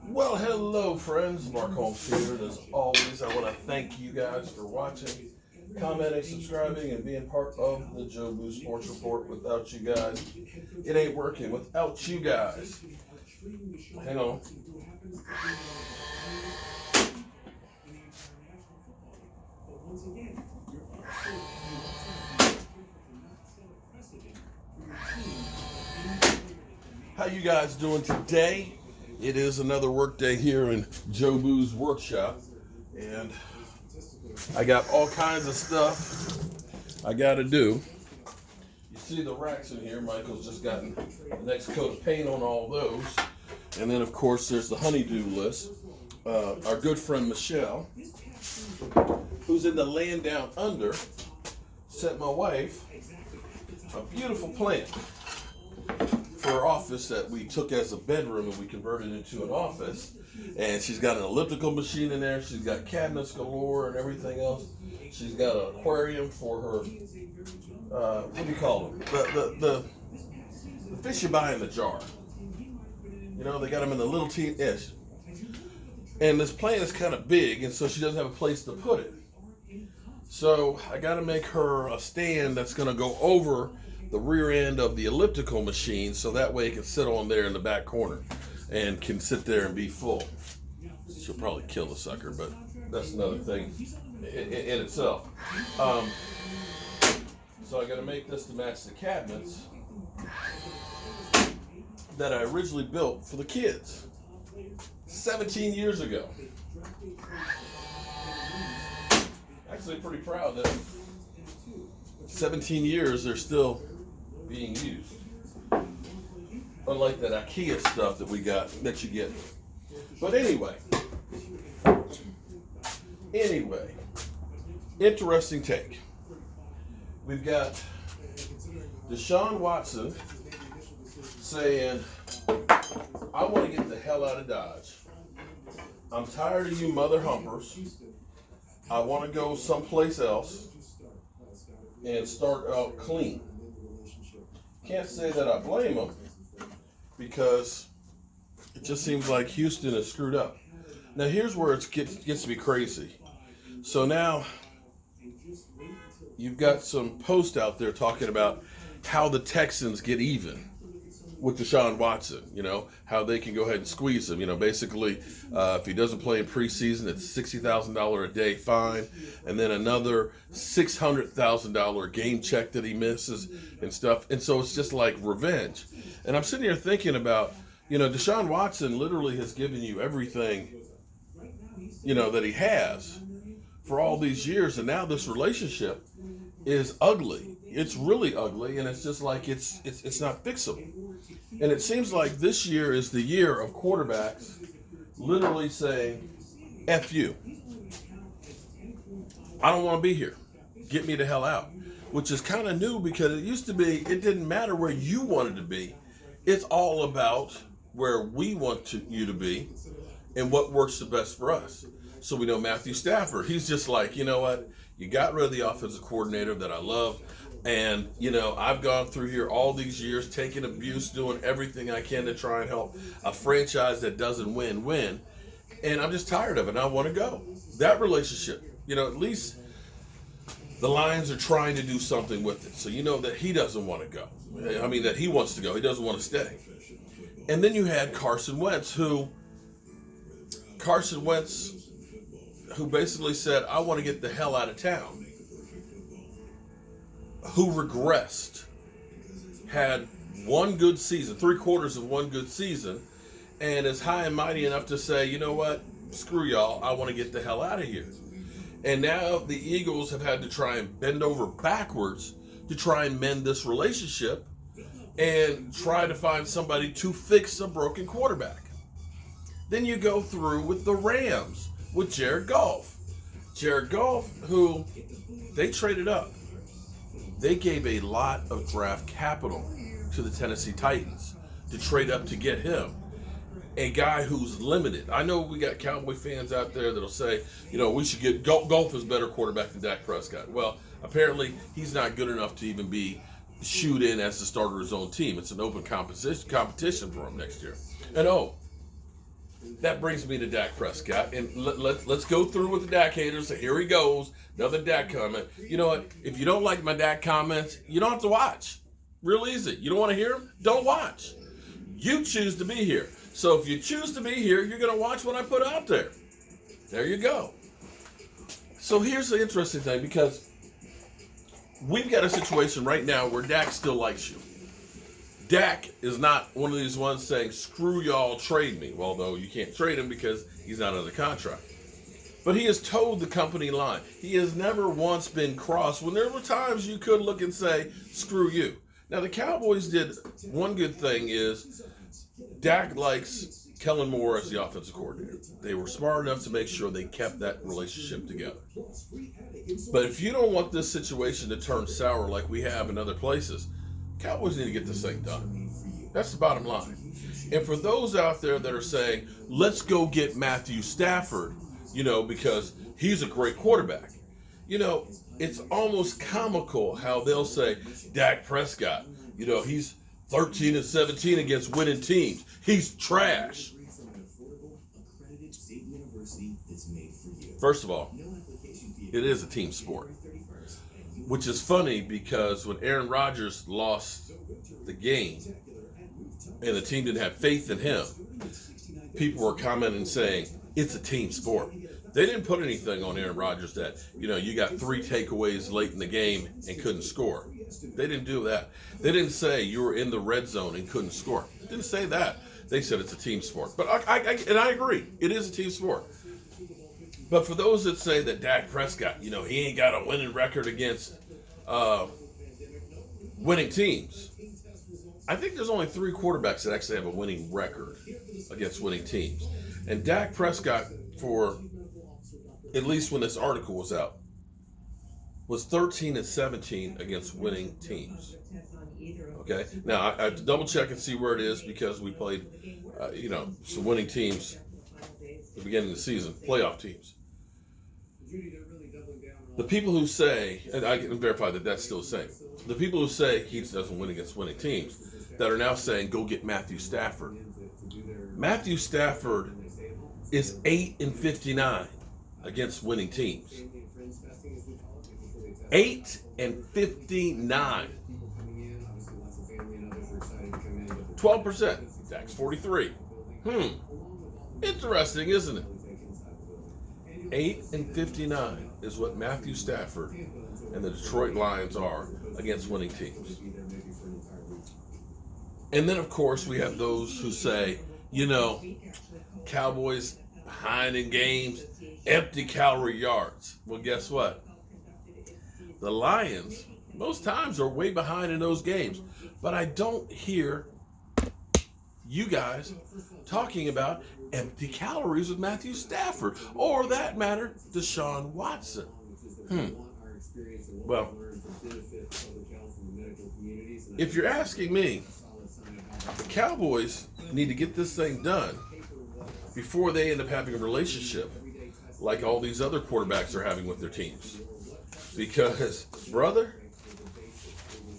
Well, hello, friends. Mark Holmes here. And as always, I want to thank you guys for watching, commenting, subscribing, and being part of the Joe Boo Sports Report. Without you guys, it ain't working. Without you guys, hang on. How you guys doing today? It is another work day here in Joe Boo's workshop, and I got all kinds of stuff I got to do. You see the racks in here. Michael's just gotten the next coat of paint on all those, and then of course there's the honeydew list. Our good friend Michelle, who's in the land down under, sent my wife a beautiful plant for her office that we took as a bedroom and we converted into an office. And she's got an elliptical machine in there. She's got cabinets galore and everything else. She's got an aquarium for her, what do you call them? The fish you buy in the jar. You know, they got them in the little teeny-ish. And this plant is kind of big, and so she doesn't have a place to put it. So I got to make her a stand that's going to go over the rear end of the elliptical machine, so that way it can sit on there in the back corner and can sit there and be full. She'll probably kill the sucker, but that's another thing in itself. So I got to make this to match the cabinets that I originally built for the kids 17 years ago. Actually pretty proud that 17 years they're still being used. Unlike that IKEA stuff that we got, that you get. But anyway, interesting take. We've got Deshaun Watson saying, I want to get the hell out of Dodge. I'm tired of you mother humpers. I want to go someplace else and start out clean. Can't say that I blame him, because it just seems like Houston is screwed up. Now here's where it gets to be crazy. So now you've got some posts out there talking about how the Texans get even with Deshaun Watson, you know, how they can go ahead and squeeze him. You know, basically, if he doesn't play in preseason, it's $60,000 a day fine, and then another $600,000 game check that he misses and stuff. And so it's just like revenge. And I'm sitting here thinking about, you know, Deshaun Watson literally has given you everything, you know, that he has for all these years, and now this relationship is ugly. It's really ugly, and it's just like it's not fixable. And it seems like this year is the year of quarterbacks literally saying, F you. I don't want to be here. Get me the hell out. Which is kind of new, because it used to be, it didn't matter where you wanted to be. It's all about where we want you to be and what works the best for us. So we know Matthew Stafford, he's just like, you know what? You got rid of the offensive coordinator that I love. And, you know, I've gone through here all these years, taking abuse, doing everything I can to try and help a franchise that doesn't win. And I'm just tired of it, and I want to go. That relationship, you know, at least the Lions are trying to do something with it. So you know that he doesn't want to go. I mean, that he wants to go. He doesn't want to stay. And then you had Carson Wentz, who basically said, I want to get the hell out of town. Who regressed, had one good season, 3/4 of one good season, and is high and mighty enough to say, you know what, screw y'all, I want to get the hell out of here. And now the Eagles have had to try and bend over backwards to try and mend this relationship and try to find somebody to fix a broken quarterback. Then you go through with the Rams, with Jared Goff. Jared Goff, who they traded up. They gave a lot of draft capital to the Tennessee Titans to trade up to get him. a guy who's limited. I know we got Cowboy fans out there that'll say, we should get Golf is better quarterback than Dak Prescott. Well, apparently he's not good enough to even be shoot in as the starter of his own team. It's an open competition for him next year. And that brings me to Dak Prescott. And let's go through with the Dak haters. So here he goes. Another Dak comment. You know what? If you don't like my Dak comments, you don't have to watch. Real easy. You don't want to hear them? Don't watch. You choose to be here. So if you choose to be here, you're going to watch what I put out there. There you go. So here's the interesting thing, because we've got a situation right now where Dak still likes you. Dak is not one of these ones saying, screw y'all, trade me. Well, though you can't trade him because he's not under contract. But he has toed the company line. He has never once been cross when there were times you could look and say, screw you. Now, the Cowboys did one good thing is Dak likes Kellen Moore as the offensive coordinator. They were smart enough to make sure they kept that relationship together. But if you don't want this situation to turn sour like we have in other places, Cowboys need to get this thing done. That's the bottom line. And for those out there that are saying, let's go get Matthew Stafford, because he's a great quarterback. It's almost comical how they'll say, Dak Prescott, he's 13-17 against winning teams. He's trash. First of all, it is a team sport. Which is funny because when Aaron Rodgers lost the game and the team didn't have faith in him, people were commenting saying, it's a team sport. They didn't put anything on Aaron Rodgers that, you got 3 takeaways late in the game and couldn't score. They didn't do that. They didn't say you were in the red zone and couldn't score. They didn't say that. They said it's a team sport. But I agree. It is a team sport. But for those that say that Dak Prescott, he ain't got a winning record against winning teams, I think there's only 3 quarterbacks that actually have a winning record against winning teams. And Dak Prescott, for at least when this article was out, was 13-17 against winning teams. Okay? Now, I have to double check and see where it is because we played, some winning teams at the beginning of the season, playoff teams. The people who say, and I can verify that that's still the same, the people who say he doesn't win against winning teams, that are now saying, go get Matthew Stafford. Matthew Stafford is 8-59 against winning teams. 8-59. 12%. Dak's 43. Interesting, isn't it? 8-59 is what Matthew Stafford and the Detroit Lions are against winning teams. And then, of course, we have those who say, Cowboys behind in games, empty calorie yards. Well, guess what? The Lions, most times, are way behind in those games. But I don't hear you guys talking about empty calories with Matthew Stafford, or that matter, Deshaun Watson. Well, if you're asking me, the Cowboys need to get this thing done before they end up having a relationship like all these other quarterbacks are having with their teams. Because, brother,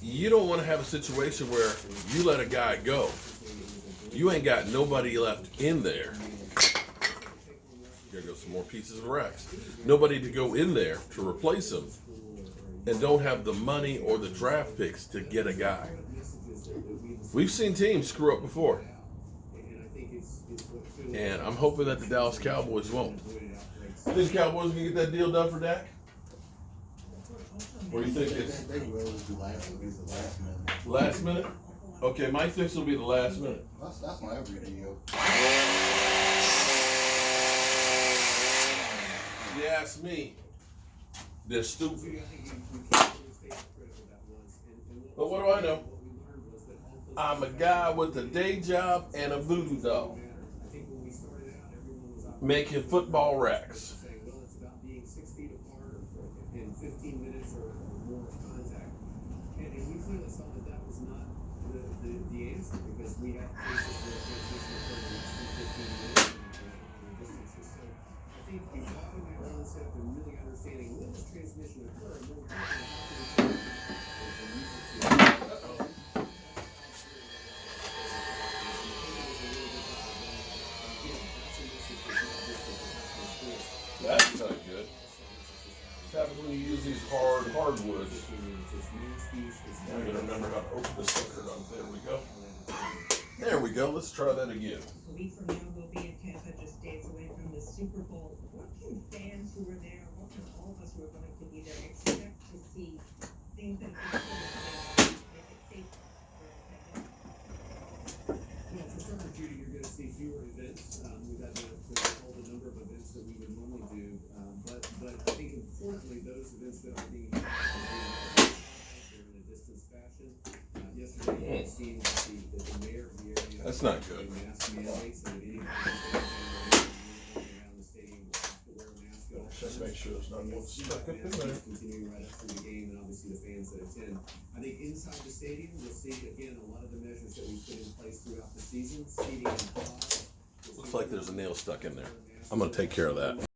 you don't want to have a situation where you let a guy go. You ain't got nobody left in there. Here goes some more pieces of Rex. Nobody to go in there to replace him, and don't have the money or the draft picks to get a guy. We've seen teams screw up before. And I'm hoping that the Dallas Cowboys won't. You think the Cowboys can get that deal done for Dak? Or do you think it's... They will do last minute. Last minute? Okay, Mike thinks it'll be the last minute. That's my every deal. You ask me, they're stupid. But what do I know? I'm a guy with a day job and a voodoo doll, making football racks. That's not good. What happens when you use these hardwoods? Now I gotta remember how to open this sucker up. There we go. There we go. Let's try that again. A week from now, we'll be in Tampa, just days away from the Super Bowl. What can fans who were there, what can all of us who are going to be there expect to see? Things that have been make it safe for attendance. Well, for starters, Judy, you're going to see fewer events. We've had to hold the number of events that we would normally do. But I think importantly, those events that are being held they're in a distance fashion. Yesterday, you've seen that the mayor of the area. That's not good. Mask mandates, so that any around the stadium will have to wear a mask. Just make sure there's not one stuck up in there. Continuing right up through the game, and obviously the fans that attend. I think inside the stadium, we'll see again a lot of the measures that we've put in place throughout the season. Seating and pods. Looks like there's a nail stuck in there. I'm gonna take care of that.